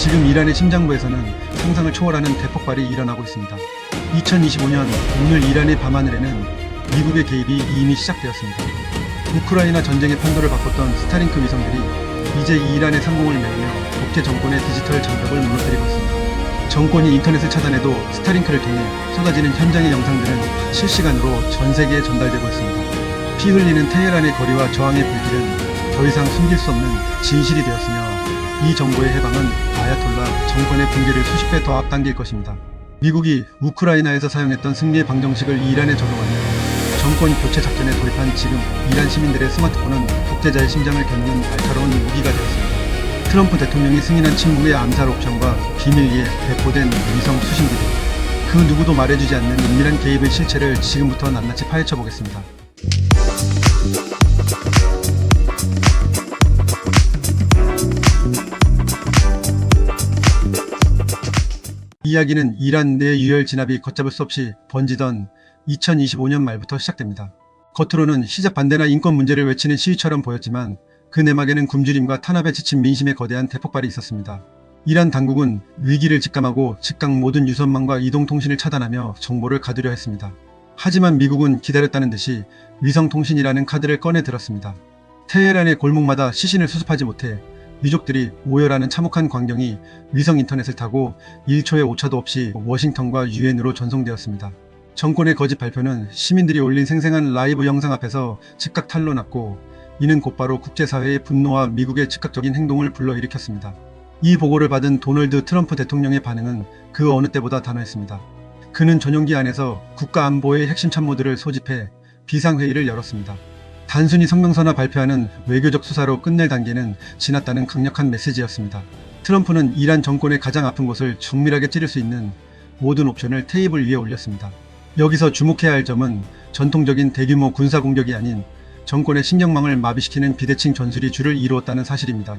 지금 이란의 심장부에서는 상상을 초월하는 대폭발이 일어나고 있습니다. 2025년 오늘 이란의 밤하늘에는 미국의 개입이 이미 시작되었습니다. 우크라이나 전쟁의 판도를 바꿨던 스타링크 위성들이 이제 이란의 상공을 메우며 독재 정권의 디지털 장벽을 무너뜨리고 있습니다. 정권이 인터넷을 차단해도 스타링크를 통해 쏟아지는 현장의 영상들은 실시간으로 전 세계에 전달되고 있습니다. 피 흘리는 테헤란의 거리와 저항의 불길은 더 이상 숨길 수 없는 진실이 되었으며 이 정보의 해방은 아야톨라 정권의 붕괴를 수십 배 더 앞당길 것입니다. 미국이 우크라이나에서 사용했던 승리의 방정식을 이란에 적용하며 정권 교체 작전에 돌입한 지금 이란 시민들의 스마트폰은 독재자의 심장을 겨누는 날카로운 무기가 되었습니다. 트럼프 대통령이 승인한 침묵의 암살 옵션과 비밀리에 배포된 위성 수신기들, 그 누구도 말해주지 않는 은밀한 개입의 실체를 지금부터 낱낱이 파헤쳐 보겠습니다. 이야기는 이란 내 유혈 진압이 걷잡을 수 없이 번지던 2025년 말부터 시작됩니다. 겉으로는 시작 반대나 인권 문제를 외치는 시위처럼 보였지만 그 내막에는 굶주림과 탄압에 지친 민심의 거대한 대폭발이 있었습니다. 이란 당국은 위기를 직감하고 즉각 모든 유선망과 이동통신을 차단하며 정보를 가두려 했습니다. 하지만 미국은 기다렸다는 듯이 위성통신이라는 카드를 꺼내 들었습니다. 테헤란의 골목마다 시신을 수습하지 못해 유족들이 오열하는 참혹한 광경이 위성 인터넷을 타고 1초의 오차도 없이 워싱턴과 유엔으로 전송되었습니다. 정권의 거짓 발표는 시민들이 올린 생생한 라이브 영상 앞에서 즉각 탄로났고, 이는 곧바로 국제사회의 분노와 미국의 즉각적인 행동을 불러일으켰습니다. 이 보고를 받은 도널드 트럼프 대통령의 반응은 그 어느 때보다 단호했습니다. 그는 전용기 안에서 국가안보의 핵심 참모들을 소집해 비상회의를 열었습니다. 단순히 성명서나 발표하는 외교적 수사로 끝낼 단계는 지났다는 강력한 메시지였습니다. 트럼프는 이란 정권의 가장 아픈 곳을 정밀하게 찌를 수 있는 모든 옵션을 테이블 위에 올렸습니다. 여기서 주목해야 할 점은 전통적인 대규모 군사 공격이 아닌 정권의 신경망을 마비시키는 비대칭 전술이 주를 이루었다는 사실입니다.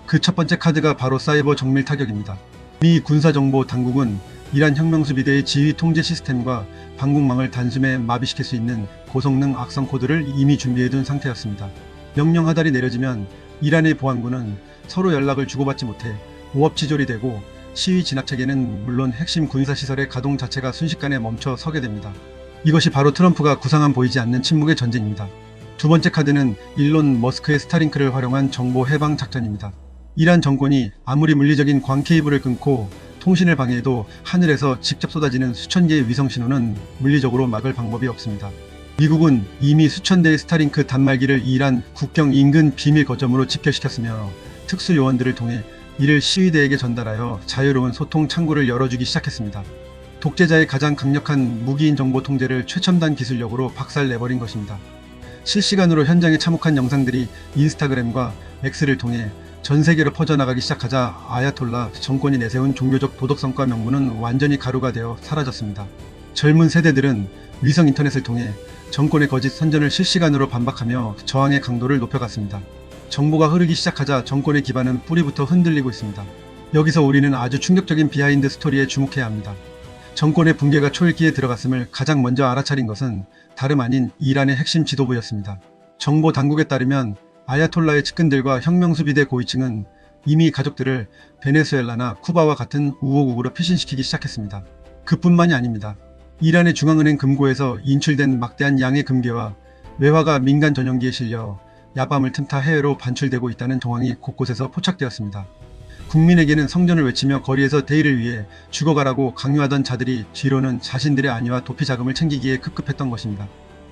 그 첫 번째 카드가 바로 사이버 정밀 타격입니다. 미 군사정보 당국은 이란 혁명수비대의 지휘 통제 시스템과 방공망을 단숨에 마비시킬 수 있는 고성능 악성 코드를 이미 준비해둔 상태였습니다. 명령 하달이 내려지면 이란의 보안군은 서로 연락을 주고받지 못해 오업지졸이 되고, 시위 진압체계는 물론 핵심 군사시설의 가동 자체가 순식간에 멈춰 서게 됩니다. 이것이 바로 트럼프가 구상한 보이지 않는 침묵의 전쟁입니다. 두 번째 카드는 일론 머스크의 스타링크를 활용한 정보 해방 작전입니다. 이란 정권이 아무리 물리적인 광 케이블을 끊고 통신을 방해해도 하늘에서 직접 쏟아지는 수천 개의 위성 신호는 물리적으로 막을 방법이 없습니다. 미국은 이미 수천 대의 스타링크 단말기를 이란 국경 인근 비밀 거점으로 집결시켰으며 특수 요원들을 통해 이를 시위대에게 전달하여 자유로운 소통 창구를 열어주기 시작했습니다. 독재자의 가장 강력한 무기인 정보 통제를 최첨단 기술력으로 박살내버린 것입니다. 실시간으로 현장의 참혹한 영상들이 인스타그램과 X를 통해 전 세계로 퍼져나가기 시작하자 아야톨라 정권이 내세운 종교적 도덕성과 명분은 완전히 가루가 되어 사라졌습니다. 젊은 세대들은 위성 인터넷을 통해 정권의 거짓 선전을 실시간으로 반박하며 저항의 강도를 높여갔습니다. 정보가 흐르기 시작하자 정권의 기반은 뿌리부터 흔들리고 있습니다. 여기서 우리는 아주 충격적인 비하인드 스토리에 주목해야 합니다. 정권의 붕괴가 초읽기에 들어갔음을 가장 먼저 알아차린 것은 다름 아닌 이란의 핵심 지도부였습니다. 정보 당국에 따르면 아야톨라의 측근들과 혁명수비대 고위층은 이미 가족들을 베네수엘라나 쿠바와 같은 우호국으로 피신시키기 시작했습니다. 그뿐만이 아닙니다. 이란의 중앙은행 금고에서 인출된 막대한 양의 금괴와 외화가 민간 전용기에 실려 야밤을 틈타 해외로 반출되고 있다는 정황이 곳곳에서 포착되었습니다. 국민에게는 성전을 외치며 거리에서 대의를 위해 죽어가라고 강요하던 자들이 뒤로는 자신들의 안위와 도피 자금을 챙기기에 급급했던 것입니다.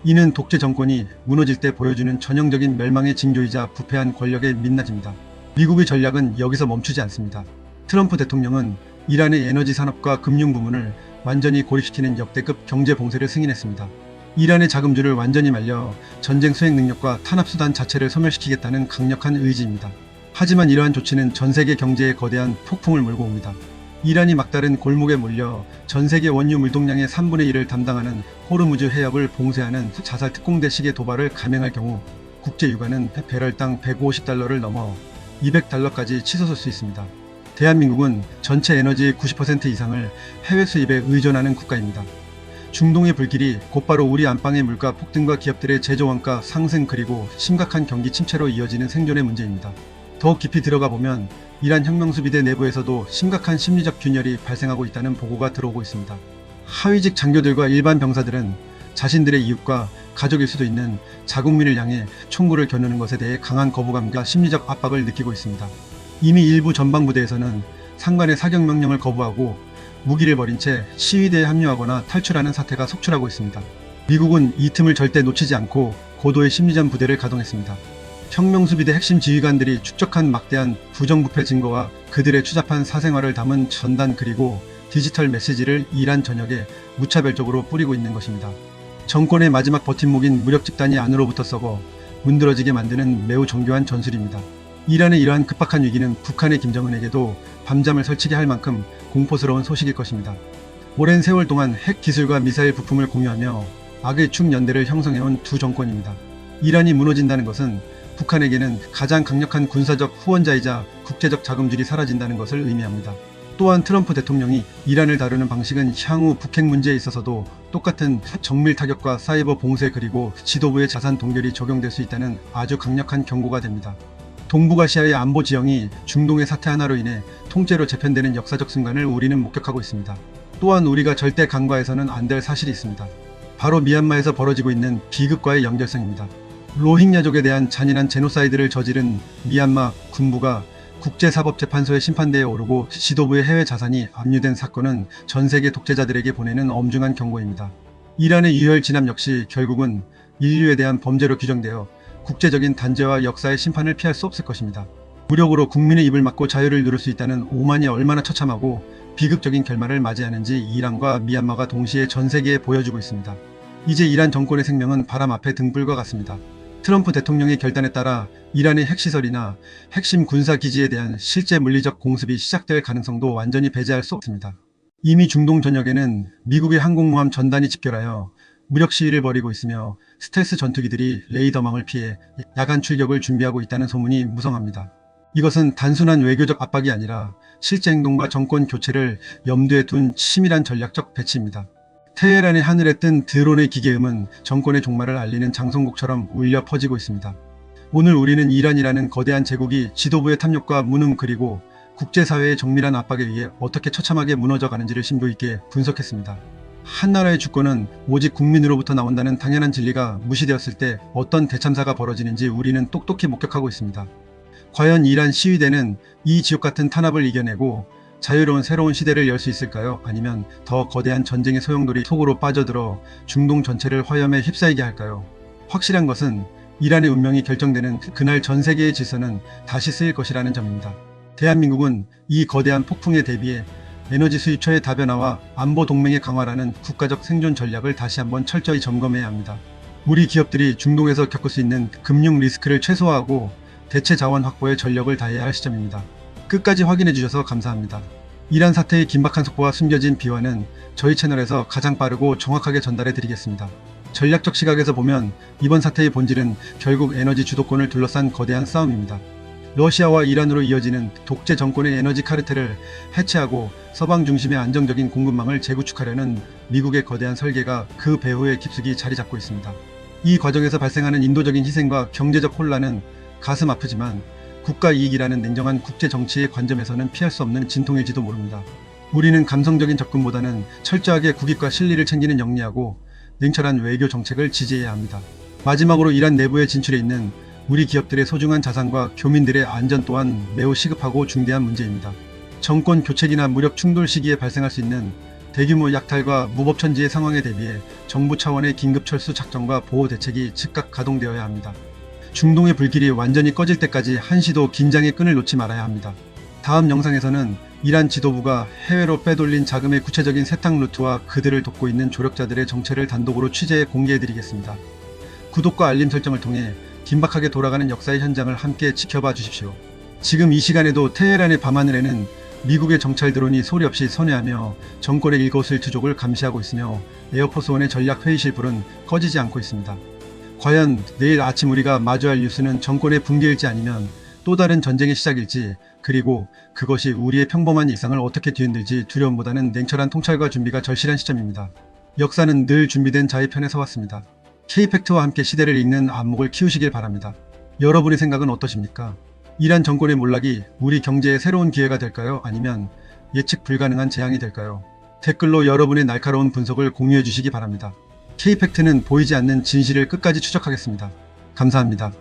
이는 독재 정권이 무너질 때 보여주는 전형적인 멸망의 징조이자 부패한 권력의 민낯입니다. 미국의 전략은 여기서 멈추지 않습니다. 트럼프 대통령은 이란의 에너지 산업과 금융 부문을 완전히 고립시키는 역대급 경제 봉쇄를 승인했습니다. 이란의 자금줄을 완전히 말려 전쟁 수행 능력과 탄압수단 자체를 소멸시키겠다는 강력한 의지입니다. 하지만 이러한 조치는 전세계 경제에 거대한 폭풍을 몰고 옵니다. 이란이 막다른 골목에 몰려 전세계 원유 물동량의 3분의 1을 담당하는 호르무즈 해협을 봉쇄하는 자살 특공대식의 도발을 감행할 경우 국제유가는 배럴당 150달러를 넘어 200달러까지 치솟을 수 있습니다. 대한민국은 전체 에너지의 90% 이상을 해외 수입에 의존하는 국가입니다. 중동의 불길이 곧바로 우리 안방의 물가 폭등과 기업들의 제조 원가 상승 그리고 심각한 경기 침체로 이어지는 생존의 문제입니다. 더 깊이 들어가 보면 이란 혁명수비대 내부에서도 심각한 심리적 균열이 발생하고 있다는 보고가 들어오고 있습니다. 하위직 장교들과 일반 병사들은 자신들의 이웃과 가족일 수도 있는 자국민을 향해 총구를 겨누는 것에 대해 강한 거부감과 심리적 압박을 느끼고 있습니다. 이미 일부 전방부대에서는 상관의 사격 명령을 거부하고 무기를 버린 채 시위대에 합류하거나 탈출하는 사태가 속출하고 있습니다. 미국은 이 틈을 절대 놓치지 않고 고도의 심리전 부대를 가동했습니다. 혁명수비대 핵심 지휘관들이 축적한 막대한 부정부패 증거와 그들의 추잡한 사생활을 담은 전단 그리고 디지털 메시지를 이란 전역에 무차별적으로 뿌리고 있는 것입니다. 정권의 마지막 버팀목인 무력 집단이 안으로부터 썩어 문드러지게 만드는 매우 정교한 전술입니다. 이란의 이러한 급박한 위기는 북한의 김정은에게도 밤잠을 설치게 할 만큼 공포스러운 소식일 것입니다. 오랜 세월 동안 핵 기술과 미사일 부품을 공유하며 악의 축연대를 형성해온 두 정권입니다. 이란이 무너진다는 것은 북한에게는 가장 강력한 군사적 후원자이자 국제적 자금줄이 사라진다는 것을 의미합니다. 또한 트럼프 대통령이 이란을 다루는 방식은 향후 북핵 문제에 있어서도 똑같은 정밀 타격과 사이버 봉쇄 그리고 지도부의 자산 동결이 적용될 수 있다는 아주 강력한 경고가 됩니다. 동북아시아의 안보 지형이 중동의 사태 하나로 인해 통째로 재편되는 역사적 순간을 우리는 목격하고 있습니다. 또한 우리가 절대 간과해서는 안 될 사실이 있습니다. 바로 미얀마에서 벌어지고 있는 비극과의 연결성입니다. 로힝야족에 대한 잔인한 제노사이드를 저지른 미얀마 군부가 국제사법재판소의 심판대에 오르고 지도부의 해외 자산이 압류된 사건은 전세계 독재자들에게 보내는 엄중한 경고입니다. 이란의 유혈 진압 역시 결국은 인류에 대한 범죄로 규정되어 국제적인 단죄와 역사의 심판을 피할 수 없을 것입니다. 무력으로 국민의 입을 막고 자유를 누릴 수 있다는 오만이 얼마나 처참하고 비극적인 결말을 맞이하는지 이란과 미얀마가 동시에 전 세계에 보여주고 있습니다. 이제 이란 정권의 생명은 바람 앞에 등불과 같습니다. 트럼프 대통령의 결단에 따라 이란의 핵시설이나 핵심 군사기지에 대한 실제 물리적 공습이 시작될 가능성도 완전히 배제할 수 없습니다. 이미 중동 전역에는 미국의 항공모함 전단이 집결하여 무력 시위를 벌이고 있으며 스텔스 전투기들이 레이더망을 피해 야간 출격을 준비하고 있다는 소문이 무성합니다. 이것은 단순한 외교적 압박이 아니라 실제 행동과 정권 교체를 염두에 둔 치밀한 전략적 배치입니다. 테헤란의 하늘에 뜬 드론의 기계음은 정권의 종말을 알리는 장성곡처럼 울려 퍼지고 있습니다. 오늘 우리는 이란이라는 거대한 제국이 지도부의 탐욕과 무능 그리고 국제사회의 정밀한 압박에 의해 어떻게 처참하게 무너져 가는지를 심도 있게 분석했습니다. 한 나라의 주권은 오직 국민으로부터 나온다는 당연한 진리가 무시되었을 때 어떤 대참사가 벌어지는지 우리는 똑똑히 목격하고 있습니다. 과연 이란 시위대는 이 지옥같은 탄압을 이겨내고 자유로운 새로운 시대를 열 수 있을까요? 아니면 더 거대한 전쟁의 소용돌이 속으로 빠져들어 중동 전체를 화염에 휩싸이게 할까요? 확실한 것은 이란의 운명이 결정되는 그날 전 세계의 질서는 다시 쓰일 것이라는 점입니다. 대한민국은 이 거대한 폭풍에 대비해 에너지 수입처의 다변화와 안보 동맹의 강화라는 국가적 생존 전략을 다시 한번 철저히 점검해야 합니다. 우리 기업들이 중동에서 겪을 수 있는 금융 리스크를 최소화하고 대체 자원 확보에 전력을 다해야 할 시점입니다. 끝까지 확인해 주셔서 감사합니다. 이란 사태의 긴박한 속보와 숨겨진 비화는 저희 채널에서 가장 빠르고 정확하게 전달해 드리겠습니다. 전략적 시각에서 보면 이번 사태의 본질은 결국 에너지 주도권을 둘러싼 거대한 싸움입니다. 러시아와 이란으로 이어지는 독재 정권의 에너지 카르텔을 해체하고 서방 중심의 안정적인 공급망을 재구축하려는 미국의 거대한 설계가 그 배후에 깊숙이 자리 잡고 있습니다. 이 과정에서 발생하는 인도적인 희생과 경제적 혼란은 가슴 아프지만 국가 이익이라는 냉정한 국제 정치의 관점에서는 피할 수 없는 진통일지도 모릅니다. 우리는 감성적인 접근보다는 철저하게 국익과 실리를 챙기는 영리하고 냉철한 외교 정책을 지지해야 합니다. 마지막으로 이란 내부에 진출해 있는 우리 기업들의 소중한 자산과 교민들의 안전 또한 매우 시급하고 중대한 문제입니다. 정권 교체기나 무력 충돌 시기에 발생할 수 있는 대규모 약탈과 무법천지의 상황에 대비해 정부 차원의 긴급 철수 작전과 보호 대책이 즉각 가동되어야 합니다. 중동의 불길이 완전히 꺼질 때까지 한시도 긴장의 끈을 놓지 말아야 합니다. 다음 영상에서는 이란 지도부가 해외로 빼돌린 자금의 구체적인 세탁 루트와 그들을 돕고 있는 조력자들의 정체를 단독으로 취재해 공개해드리겠습니다. 구독과 알림 설정을 통해 긴박하게 돌아가는 역사의 현장을 함께 지켜봐 주십시오. 지금 이 시간에도 테헤란의 밤하늘에는 미국의 정찰 드론이 소리 없이 선회하며 정권의 일거수일투족을 감시하고 있으며 에어포스원의 전략 회의실 불은 꺼지지 않고 있습니다. 과연 내일 아침 우리가 마주할 뉴스는 정권의 붕괴일지 아니면 또 다른 전쟁의 시작일지, 그리고 그것이 우리의 평범한 일상을 어떻게 뒤흔들지 두려움보다는 냉철한 통찰과 준비가 절실한 시점입니다. 역사는 늘 준비된 자의 편에 서왔습니다. K팩트와 함께 시대를 읽는 안목을 키우시길 바랍니다. 여러분의 생각은 어떠십니까? 이란 정권의 몰락이 우리 경제에 새로운 기회가 될까요? 아니면 예측 불가능한 재앙이 될까요? 댓글로 여러분의 날카로운 분석을 공유해 주시기 바랍니다. K팩트는 보이지 않는 진실을 끝까지 추적하겠습니다. 감사합니다.